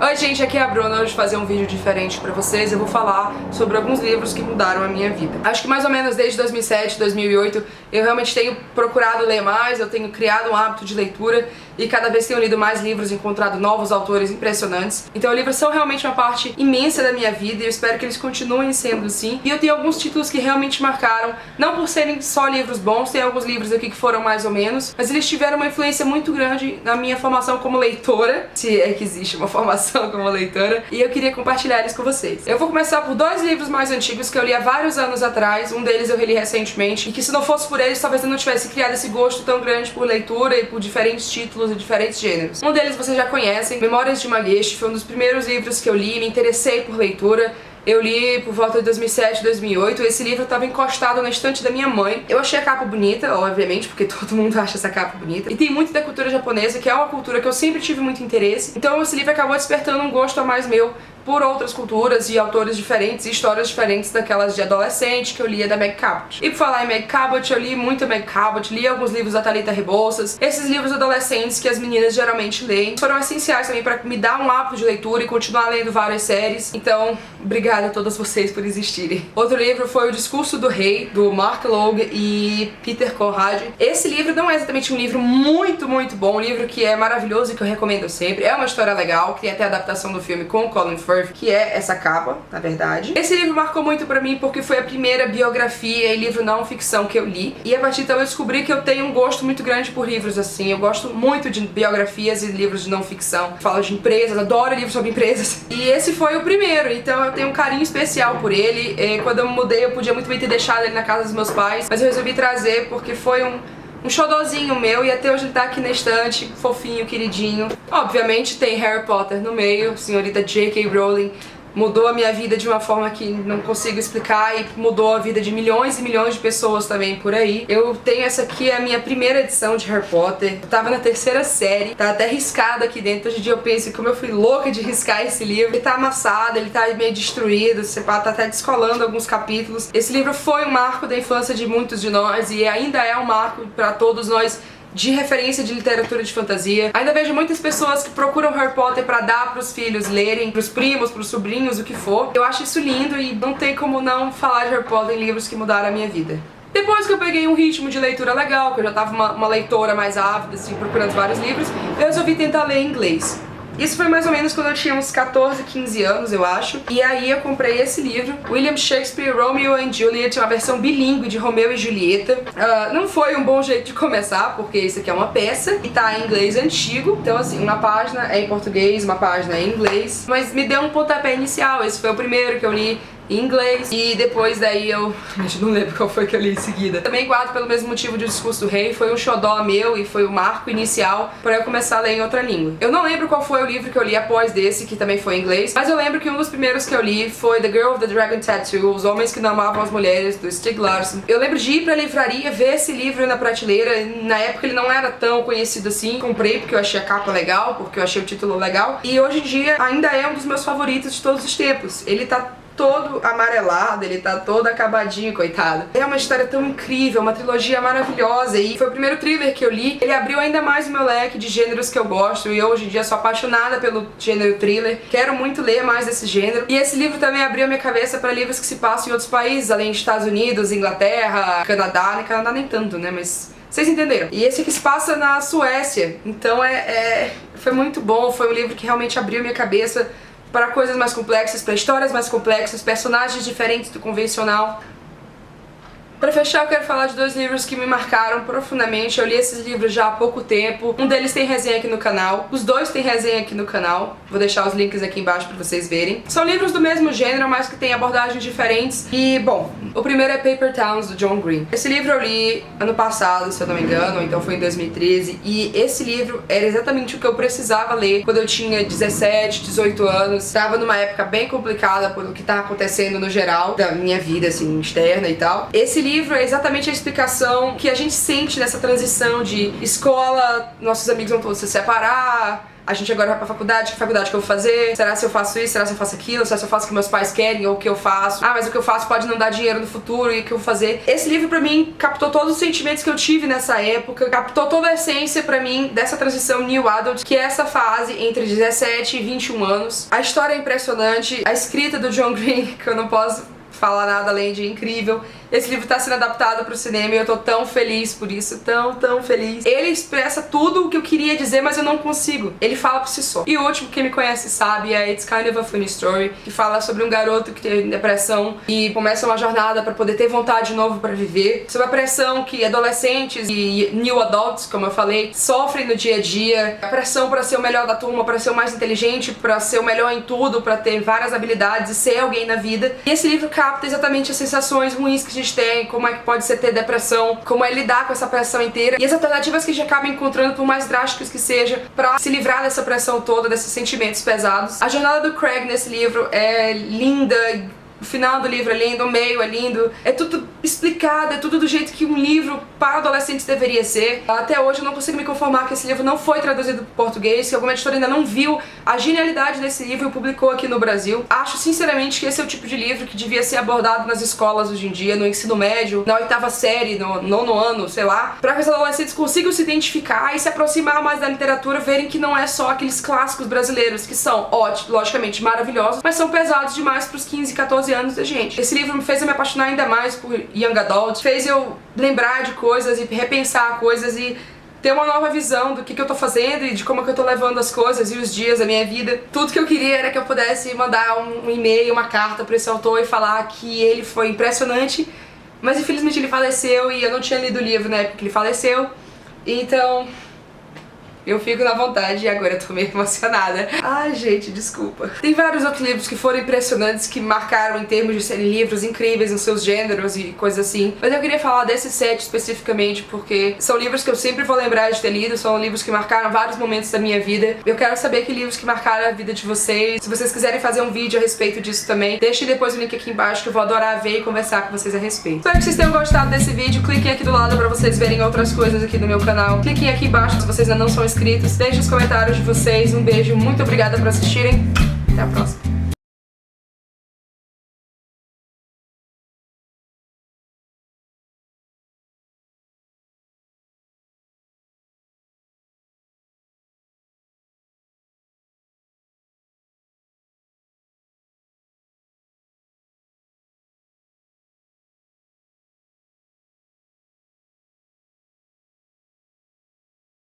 Oi gente, aqui é a Bruna. Hoje vou fazer um vídeo diferente pra vocês. Eu vou falar sobre alguns livros que mudaram a minha vida. Acho que mais ou menos desde 2007, 2008 eu realmente tenho procurado ler mais, eu tenho criado um hábito de leitura e cada vez tenho lido mais livros, encontrado novos autores impressionantes. Então livros são realmente uma parte imensa da minha vida e eu espero que eles continuem sendo assim. E eu tenho alguns títulos que realmente marcaram, não por serem só livros bons, tem alguns livros aqui que foram mais ou menos, mas eles tiveram uma influência muito grande na minha formação como leitora, se é que existe uma formação como leitora, e eu queria compartilhar eles com vocês. Eu vou começar por dois livros mais antigos que eu li há vários anos atrás, um deles eu reli recentemente, e que se não fosse por eles, talvez eu não tivesse criado esse gosto tão grande por leitura e por diferentes títulos e diferentes gêneros. Um deles vocês já conhecem, Memórias de uma Geisha, foi um dos primeiros livros que eu li, me interessei por leitura. Eu li por volta de 2007, 2008, esse livro estava encostado na estante da minha mãe. Eu achei a capa bonita, obviamente, porque todo mundo acha essa capa bonita. E tem muito da cultura japonesa, que é uma cultura que eu sempre tive muito interesse. Então esse livro acabou despertando um gosto a mais meu por outras culturas e autores diferentes e histórias diferentes daquelas de adolescente que eu lia da Meg Cabot. E por falar em Meg Cabot, eu li muito Meg Cabot, li alguns livros da Thalita Rebouças. Esses livros adolescentes que as meninas geralmente leem foram essenciais também para me dar um hábito de leitura e continuar lendo várias séries. Então, obrigada a todas vocês por existirem. Outro livro foi O Discurso do Rei, do Mark Logue e Peter Conrad. Esse livro não é exatamente um livro muito bom, um livro que é maravilhoso e que eu recomendo sempre. É uma história legal, que tem até a adaptação do filme com o Colin Firth, que é essa capa, na verdade. Esse livro marcou muito pra mim porque foi a primeira biografia e livro não ficção que eu li. E a partir então eu descobri que eu tenho um gosto muito grande por livros assim. Eu gosto muito de biografias e livros de não ficção. Falo de empresas, adoro livros sobre empresas. E esse foi o primeiro, então eu tenho um carinho especial por ele. E quando eu me mudei eu podia muito bem ter deixado ele na casa dos meus pais, mas eu resolvi trazer porque foi um xodozinho meu e até hoje ele tá aqui na estante, fofinho, queridinho. Obviamente tem Harry Potter no meio, senhorita J.K. Rowling mudou a minha vida de uma forma que não consigo explicar e mudou a vida de milhões e milhões de pessoas também por aí. Eu tenho essa aqui, é a minha primeira edição de Harry Potter. Eu tava na terceira série, tá até riscado aqui dentro. Hoje em dia eu penso como eu fui louca de riscar esse livro. Ele tá amassado, ele tá meio destruído, você tá até descolando alguns capítulos. Esse livro foi um marco da infância de muitos de nós e ainda é um marco pra todos nós de referência de literatura de fantasia. Ainda vejo muitas pessoas que procuram Harry Potter pra dar pros filhos lerem, pros primos, pros sobrinhos, o que for. Eu acho isso lindo e não tem como não falar de Harry Potter em livros que mudaram a minha vida. Depois que eu peguei um ritmo de leitura legal, que eu já tava uma leitora mais ávida, assim, procurando vários livros, eu resolvi tentar ler em inglês. Isso foi mais ou menos quando eu tinha uns 14, 15 anos, eu acho. E aí eu comprei esse livro, William Shakespeare, Romeo and Juliet, uma versão bilíngue de Romeu e Julieta. Não foi um bom jeito de começar, porque isso aqui é uma peça e tá em inglês antigo. Então assim, uma página é em português, uma página é em inglês. Mas me deu um pontapé inicial, esse foi o primeiro que eu li em inglês, e depois daí eu não lembro qual foi que eu li em seguida. Também guardo pelo mesmo motivo de O Discurso do Rei, foi um xodó meu e foi o marco inicial pra eu começar a ler em outra língua. Eu não lembro qual foi o livro que eu li após desse, que também foi em inglês, mas eu lembro que um dos primeiros que eu li foi The Girl with the Dragon Tattoo, Os Homens que Não Amavam as Mulheres, do Stieg Larsson. Eu lembro de ir pra livraria, ver esse livro na prateleira, na época ele não era tão conhecido assim, comprei porque eu achei a capa legal, porque eu achei o título legal, e hoje em dia ainda é um dos meus favoritos de todos os tempos. Ele tá todo amarelado, ele tá todo acabadinho, coitado. É uma história tão incrível, uma trilogia maravilhosa e foi o primeiro thriller que eu li. Ele abriu ainda mais o meu leque de gêneros que eu gosto e hoje em dia sou apaixonada pelo gênero thriller. Quero muito ler mais desse gênero. E esse livro também abriu a minha cabeça para livros que se passam em outros países, além de Estados Unidos, Inglaterra, Canadá. Canadá nem tanto, né, mas vocês entenderam. E esse aqui se passa na Suécia, então foi muito bom, foi um livro que realmente abriu minha cabeça para coisas mais complexas, para histórias mais complexas, personagens diferentes do convencional. Pra fechar, eu quero falar de dois livros que me marcaram profundamente. Eu li esses livros já há pouco tempo. Um deles tem resenha aqui no canal. Os dois têm resenha aqui no canal. Vou deixar os links aqui embaixo pra vocês verem. São livros do mesmo gênero, mas que têm abordagens diferentes. E, bom, o primeiro é Paper Towns, do John Green. Esse livro eu li ano passado, se eu não me engano, ou então foi em 2013. E esse livro era exatamente o que eu precisava ler quando eu tinha 17, 18 anos. Estava numa época bem complicada por o que tá acontecendo no geral da minha vida, assim, externa e tal. Esse livro é exatamente a explicação que a gente sente nessa transição de escola, nossos amigos vão todos se separar, A gente agora vai pra faculdade, que faculdade que eu vou fazer? Será se eu faço isso? Será se eu faço aquilo? Será se eu faço o que meus pais querem ou o que eu faço? Ah, mas o que eu faço pode não dar dinheiro no futuro e o que eu vou fazer? Esse livro pra mim captou todos os sentimentos que eu tive nessa época, captou toda a essência pra mim dessa transição New Adult, que é essa fase entre 17 e 21 anos. A história é impressionante, a escrita do John Green, que eu não posso falar nada além de incrível. Esse livro tá sendo adaptado pro cinema e eu tô tão feliz por isso, tão feliz. Ele expressa tudo o que eu queria dizer, mas eu não consigo. Ele fala por si só. E o último, quem me conhece sabe, é It's Kind of a Funny Story, que fala sobre um garoto que tem depressão e começa uma jornada pra poder ter vontade de novo pra viver. Sobre a pressão que adolescentes e new adults, como eu falei, sofrem no dia a dia. A pressão pra ser o melhor da turma, pra ser o mais inteligente, pra ser o melhor em tudo, pra ter várias habilidades e ser alguém na vida. E esse livro capta exatamente as sensações ruins que a gente tem, como é que pode ser ter depressão, como é lidar com essa pressão inteira e as alternativas que a gente acaba encontrando, por mais drásticas que seja, pra se livrar dessa pressão toda, desses sentimentos pesados. A jornada do Craig nesse livro é linda. O final do livro é lindo, o meio é lindo, é tudo explicado, é tudo do jeito que um livro para adolescentes deveria ser. Até hoje eu não consigo me conformar que esse livro não foi traduzido para português, que alguma editora ainda não viu a genialidade desse livro e publicou aqui no Brasil. Acho sinceramente que esse é o tipo de livro que devia ser abordado nas escolas hoje em dia, no ensino médio, na 8ª série, no 9º ano, sei lá, para que os adolescentes consigam se identificar e se aproximar mais da literatura, verem que não é só aqueles clássicos brasileiros que são, ótimos, logicamente maravilhosos, mas são pesados demais para os 15, 14 anos da gente. Esse livro me fez eu me apaixonar ainda mais por Young Adult, fez eu lembrar de coisas e repensar coisas e ter uma nova visão do que eu tô fazendo e de como que eu tô levando as coisas e os dias da minha vida. Tudo que eu queria era que eu pudesse mandar um e-mail, uma carta pra esse autor e falar que ele foi impressionante, mas infelizmente ele faleceu e eu não tinha lido o livro na época que ele faleceu, então eu fico na vontade e agora eu tô meio emocionada. Ai, gente, desculpa. Tem vários outros livros que foram impressionantes, que marcaram em termos de serem livros incríveis nos seus gêneros e coisas assim. Mas eu queria falar desse set especificamente porque são livros que eu sempre vou lembrar de ter lido, são livros que marcaram vários momentos da minha vida. Eu quero saber que livros que marcaram a vida de vocês. Se vocês quiserem fazer um vídeo a respeito disso também, deixem depois o link aqui embaixo que eu vou adorar ver e conversar com vocês a respeito. Espero que vocês tenham gostado desse vídeo. Cliquem aqui do lado pra vocês verem outras coisas aqui no meu canal. Cliquem aqui embaixo se vocês ainda não são inscritos. Deixem os comentários de vocês. Um beijo, muito obrigada por assistirem. Até a próxima.